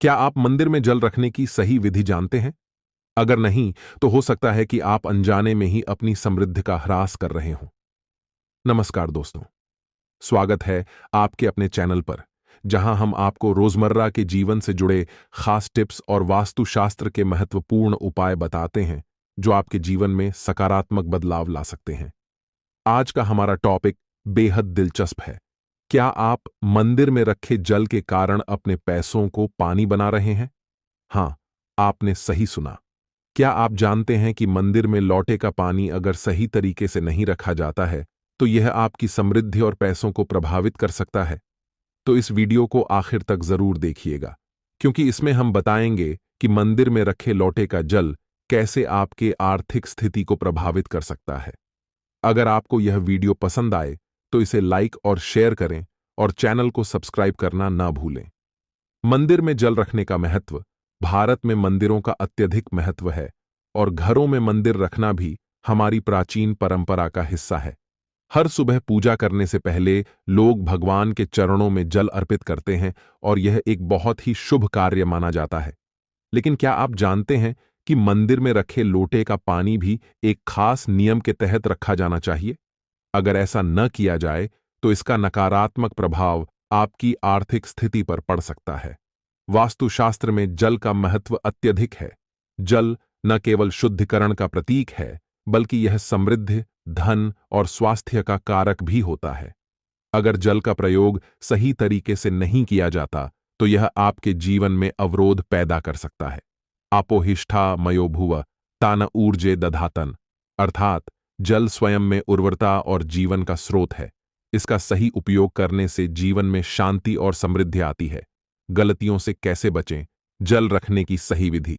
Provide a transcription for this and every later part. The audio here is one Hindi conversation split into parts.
क्या आप मंदिर में जल रखने की सही विधि जानते हैं? अगर नहीं, तो हो सकता है कि आप अनजाने में ही अपनी समृद्धि का ह्रास कर रहे हों। नमस्कार दोस्तों, स्वागत है आपके अपने चैनल पर, जहां हम आपको रोजमर्रा के जीवन से जुड़े खास टिप्स और वास्तुशास्त्र के महत्वपूर्ण उपाय बताते हैं, जो आपके जीवन में सकारात्मक बदलाव ला सकते हैं। आज का हमारा टॉपिक बेहद दिलचस्प है। क्या आप मंदिर में रखे जल के कारण अपने पैसों को पानी बना रहे हैं? हाँ, आपने सही सुना। क्या आप जानते हैं कि मंदिर में लौटे का पानी अगर सही तरीके से नहीं रखा जाता है, तो यह आपकी समृद्धि और पैसों को प्रभावित कर सकता है? तो इस वीडियो को आखिर तक जरूर देखिएगा, क्योंकि इसमें हम बताएंगे कि मंदिर में रखे लौटे का जल कैसे आपके आर्थिक स्थिति को प्रभावित कर सकता है। अगर आपको यह वीडियो पसंद आए, तो इसे लाइक और शेयर करें और चैनल को सब्सक्राइब करना ना भूलें। मंदिर में जल रखने का महत्व। भारत में मंदिरों का अत्यधिक महत्व है और घरों में मंदिर रखना भी हमारी प्राचीन परंपरा का हिस्सा है। हर सुबह पूजा करने से पहले लोग भगवान के चरणों में जल अर्पित करते हैं और यह एक बहुत ही शुभ कार्य माना जाता है। लेकिन क्या आप जानते हैं कि मंदिर में रखे लोटे का पानी भी एक खास नियम के तहत रखा जाना चाहिए? अगर ऐसा न किया जाए, तो इसका नकारात्मक प्रभाव आपकी आर्थिक स्थिति पर पड़ सकता है। वास्तुशास्त्र में जल का महत्व अत्यधिक है। जल न केवल शुद्धिकरण का प्रतीक है, बल्कि यह समृद्धि, धन और स्वास्थ्य का कारक भी होता है। अगर जल का प्रयोग सही तरीके से नहीं किया जाता, तो यह आपके जीवन में अवरोध पैदा कर सकता है। आपोहिष्ठा मयो भुव तान ऊर्जे दधातन, अर्थात जल स्वयं में उर्वरता और जीवन का स्रोत है। इसका सही उपयोग करने से जीवन में शांति और समृद्धि आती है। गलतियों से कैसे बचें? जल रखने की सही विधि।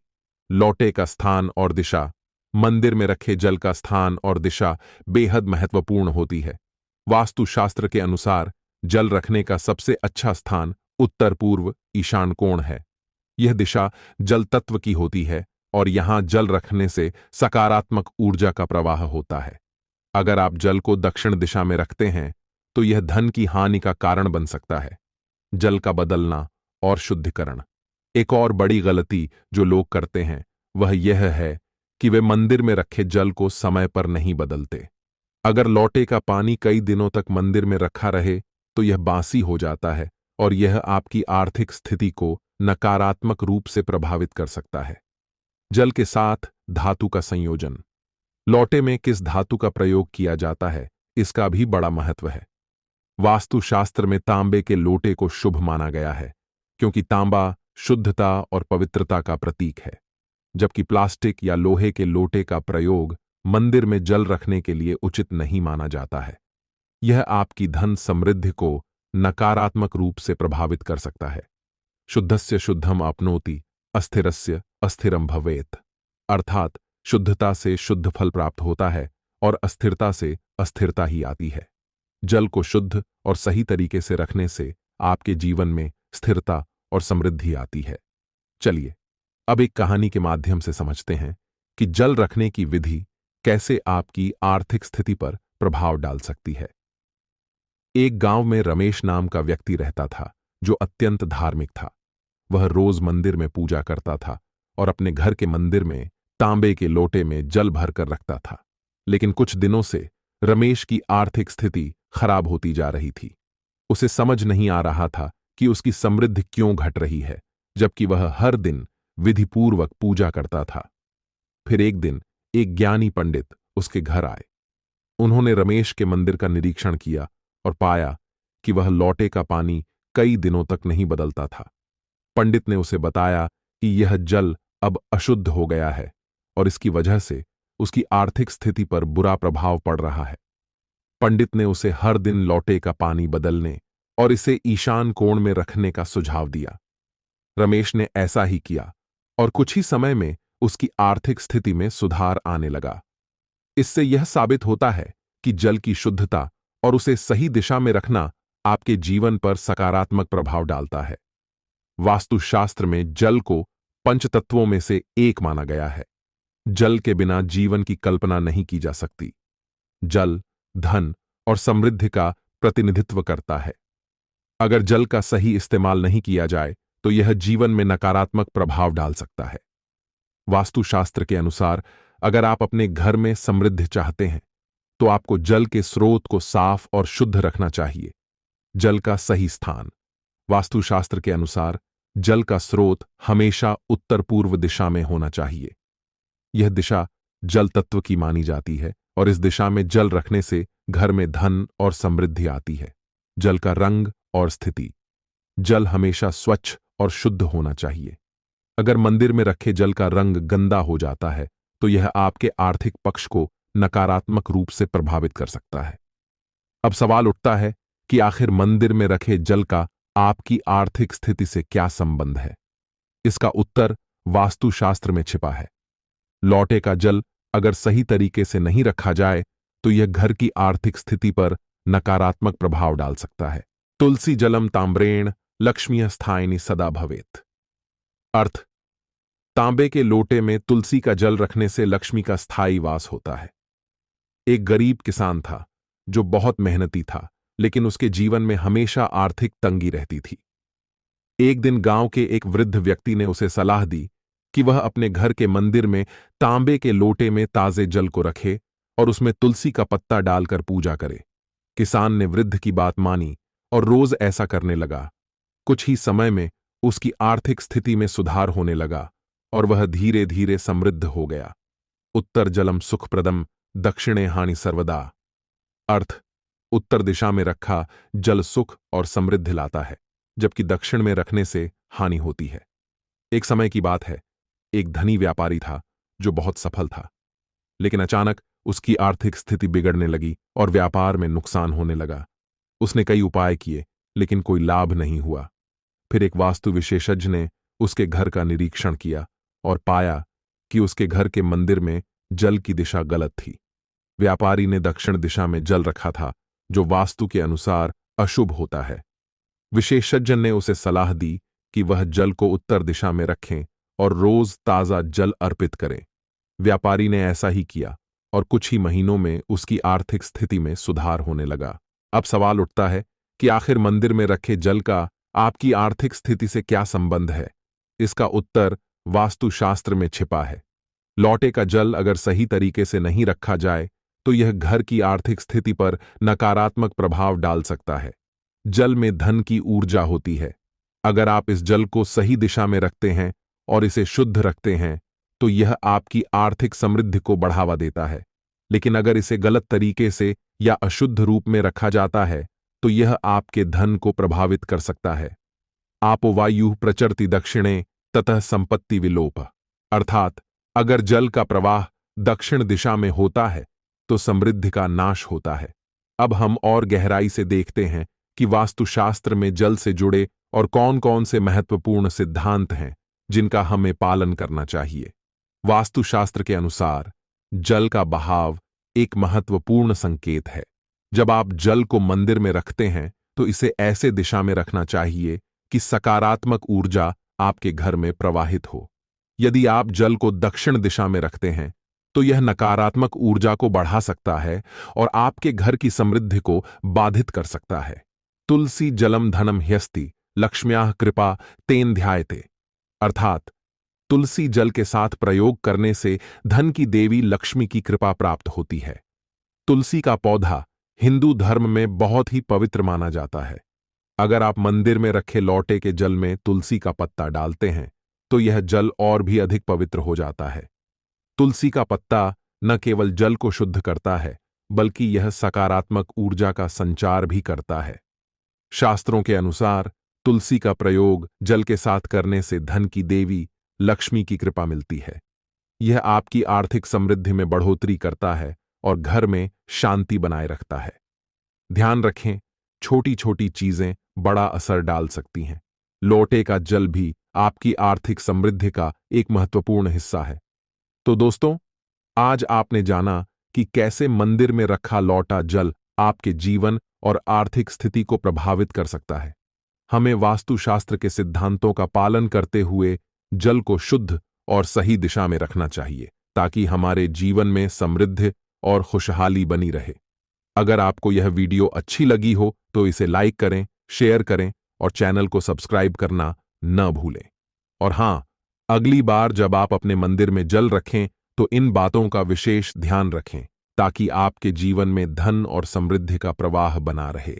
लौटे का स्थान और दिशा। मंदिर में रखे जल का स्थान और दिशा बेहद महत्वपूर्ण होती है। वास्तुशास्त्र के अनुसार जल रखने का सबसे अच्छा स्थान उत्तर पूर्व ईशान कोण है। यह दिशा जल तत्व की होती है और यहां जल रखने से सकारात्मक ऊर्जा का प्रवाह होता है। अगर आप जल को दक्षिण दिशा में रखते हैं, तो यह धन की हानि का कारण बन सकता है। जल का बदलना और शुद्धिकरण। एक और बड़ी गलती जो लोग करते हैं, वह यह है कि वे मंदिर में रखे जल को समय पर नहीं बदलते। अगर लौटे का पानी कई दिनों तक मंदिर में रखा रहे, तो यह बासी हो जाता है और यह आपकी आर्थिक स्थिति को नकारात्मक रूप से प्रभावित कर सकता है। जल के साथ धातु का संयोजन। लौटे में किस धातु का प्रयोग किया जाता है, इसका भी बड़ा महत्व है। वास्तुशास्त्र में तांबे के लोटे को शुभ माना गया है, क्योंकि तांबा शुद्धता और पवित्रता का प्रतीक है, जबकि प्लास्टिक या लोहे के लोटे का प्रयोग मंदिर में जल रखने के लिए उचित नहीं माना जाता है। यह आपकी धन समृद्धि को नकारात्मक रूप से प्रभावित कर सकता है। शुद्धस्य शुद्धम आपनोति, अस्थिरस्य अस्थिरम भवेत्, अर्थात शुद्धता से शुद्ध फल प्राप्त होता है और अस्थिरता से अस्थिरता ही आती है। जल को शुद्ध और सही तरीके से रखने से आपके जीवन में स्थिरता और समृद्धि आती है। चलिए, अब एक कहानी के माध्यम से समझते हैं कि जल रखने की विधि कैसे आपकी आर्थिक स्थिति पर प्रभाव डाल सकती है। एक गांव में रमेश नाम का व्यक्ति रहता था, जो अत्यंत धार्मिक था। वह रोज मंदिर में पूजा करता था और अपने घर के मंदिर में तांबे के लोटे में जल भरकर रखता था। लेकिन कुछ दिनों से रमेश की आर्थिक स्थिति खराब होती जा रही थी। उसे समझ नहीं आ रहा था कि उसकी समृद्धि क्यों घट रही है, जबकि वह हर दिन विधिपूर्वक पूजा करता था। फिर एक दिन एक ज्ञानी पंडित उसके घर आए। उन्होंने रमेश के मंदिर का निरीक्षण किया और पाया कि वह लौटे का पानी कई दिनों तक नहीं बदलता था। पंडित ने उसे बताया कि यह जल अब अशुद्ध हो गया है और इसकी वजह से उसकी आर्थिक स्थिति पर बुरा प्रभाव पड़ रहा है। पंडित ने उसे हर दिन लौटे का पानी बदलने और इसे ईशान कोण में रखने का सुझाव दिया। रमेश ने ऐसा ही किया और कुछ ही समय में उसकी आर्थिक स्थिति में सुधार आने लगा। इससे यह साबित होता है कि जल की शुद्धता और उसे सही दिशा में रखना आपके जीवन पर सकारात्मक प्रभाव डालता है। वास्तुशास्त्र में जल को पंचतत्वों में से एक माना गया है। जल के बिना जीवन की कल्पना नहीं की जा सकती। जल धन और समृद्धि का प्रतिनिधित्व करता है। अगर जल का सही इस्तेमाल नहीं किया जाए, तो यह जीवन में नकारात्मक प्रभाव डाल सकता है। वास्तुशास्त्र के अनुसार अगर आप अपने घर में समृद्धि चाहते हैं तो आपको जल के स्रोत को साफ और शुद्ध रखना चाहिए। जल का सही स्थान। वास्तुशास्त्र के अनुसार जल का स्रोत हमेशा उत्तर पूर्व दिशा में होना चाहिए। यह दिशा जल तत्व की मानी जाती है और इस दिशा में जल रखने से घर में धन और समृद्धि आती है। जल का रंग और स्थिति। जल हमेशा स्वच्छ और शुद्ध होना चाहिए। अगर मंदिर में रखे जल का रंग गंदा हो जाता है तो यह आपके आर्थिक पक्ष को नकारात्मक रूप से प्रभावित कर सकता है। अब सवाल उठता है कि आखिर मंदिर में रखे जल का आपकी आर्थिक स्थिति से क्या संबंध है? इसका उत्तर वास्तुशास्त्र में छिपा है। लौटे का जल अगर सही तरीके से नहीं रखा जाए तो यह घर की आर्थिक स्थिति पर नकारात्मक प्रभाव डाल सकता है। तुलसी जलम ताम्रेण लक्ष्मीः स्थायिनी सदा भवेत्। अर्थ, तांबे के लोटे में तुलसी का जल रखने से लक्ष्मी का स्थायी वास होता है। एक गरीब किसान था जो बहुत मेहनती था, लेकिन उसके जीवन में हमेशा आर्थिक तंगी रहती थी। एक दिन गांव के एक वृद्ध व्यक्ति ने उसे सलाह दी कि वह अपने घर के मंदिर में तांबे के लोटे में ताजे जल को रखे और उसमें तुलसी का पत्ता डालकर पूजा करे। किसान ने वृद्ध की बात मानी और रोज ऐसा करने लगा। कुछ ही समय में उसकी आर्थिक स्थिति में सुधार होने लगा और वह धीरे धीरे समृद्ध हो गया। उत्तर जलम सुखप्रदम दक्षिणे हानि सर्वदा। अर्थ, उत्तर दिशा में रखा जल सुख और समृद्धि लाता है, जबकि दक्षिण में रखने से हानि होती है। एक समय की बात है, एक धनी व्यापारी था जो बहुत सफल था, लेकिन अचानक उसकी आर्थिक स्थिति बिगड़ने लगी और व्यापार में नुकसान होने लगा। उसने कई उपाय किए, लेकिन कोई लाभ नहीं हुआ। फिर एक वास्तु विशेषज्ञ ने उसके घर का निरीक्षण किया और पाया कि उसके घर के मंदिर में जल की दिशा गलत थी। व्यापारी ने दक्षिण दिशा में जल रखा था, जो वास्तु के अनुसार अशुभ होता है। विशेषज्ञ ने उसे सलाह दी कि वह जल को उत्तर दिशा में रखें और रोज ताजा जल अर्पित करें। व्यापारी ने ऐसा ही किया और कुछ ही महीनों में उसकी आर्थिक स्थिति में सुधार होने लगा। अब सवाल उठता है कि आखिर मंदिर में रखे जल का आपकी आर्थिक स्थिति से क्या संबंध है? इसका उत्तर वास्तुशास्त्र में छिपा है। लौटे का जल अगर सही तरीके से नहीं रखा जाए तो यह घर की आर्थिक स्थिति पर नकारात्मक प्रभाव डाल सकता है। जल में धन की ऊर्जा होती है। अगर आप इस जल को सही दिशा में रखते हैं और इसे शुद्ध रखते हैं तो यह आपकी आर्थिक समृद्धि को बढ़ावा देता है। लेकिन अगर इसे गलत तरीके से या अशुद्ध रूप में रखा जाता है तो यह आपके धन को प्रभावित कर सकता है। आपो वायु प्रचरति दक्षिणे ततः संपत्ति विलोप। अर्थात अगर जल का प्रवाह दक्षिण दिशा में होता है तो समृद्धि का नाश होता है। अब हम और गहराई से देखते हैं कि वास्तुशास्त्र में जल से जुड़े और कौन कौन से महत्वपूर्ण सिद्धांत हैं जिनका हमें पालन करना चाहिए। वास्तुशास्त्र के अनुसार जल का बहाव एक महत्वपूर्ण संकेत है। जब आप जल को मंदिर में रखते हैं तो इसे ऐसे दिशा में रखना चाहिए कि सकारात्मक ऊर्जा आपके घर में प्रवाहित हो। यदि आप जल को दक्षिण दिशा में रखते हैं तो यह नकारात्मक ऊर्जा को बढ़ा सकता है और आपके घर की समृद्धि को बाधित कर सकता है। तुलसी जलम धनम ह्यस्ति लक्ष्म्याः कृपा तेन ध्यायते। अर्थात तुलसी जल के साथ प्रयोग करने से धन की देवी लक्ष्मी की कृपा प्राप्त होती है। तुलसी का पौधा हिंदू धर्म में बहुत ही पवित्र माना जाता है। अगर आप मंदिर में रखे लौटे के जल में तुलसी का पत्ता डालते हैं तो यह जल और भी अधिक पवित्र हो जाता है। तुलसी का पत्ता न केवल जल को शुद्ध करता है, बल्कि यह सकारात्मक ऊर्जा का संचार भी करता है। शास्त्रों के अनुसार तुलसी का प्रयोग जल के साथ करने से धन की देवी लक्ष्मी की कृपा मिलती है। यह आपकी आर्थिक समृद्धि में बढ़ोतरी करता है और घर में शांति बनाए रखता है। ध्यान रखें, छोटी छोटी चीजें बड़ा असर डाल सकती हैं। लोटे का जल भी आपकी आर्थिक समृद्धि का एक महत्वपूर्ण हिस्सा है। तो दोस्तों, आज आपने जाना कि कैसे मंदिर में रखा लौटा जल आपके जीवन और आर्थिक स्थिति को प्रभावित कर सकता है। हमें वास्तुशास्त्र के सिद्धांतों का पालन करते हुए जल को शुद्ध और सही दिशा में रखना चाहिए, ताकि हमारे जीवन में समृद्धि और खुशहाली बनी रहे। अगर आपको यह वीडियो अच्छी लगी हो तो इसे लाइक करें, शेयर करें और चैनल को सब्सक्राइब करना न भूलें। और हां, अगली बार जब आप अपने मंदिर में जल रखें तो इन बातों का विशेष ध्यान रखें ताकि आपके जीवन में धन और समृद्धि का प्रवाह बना रहे।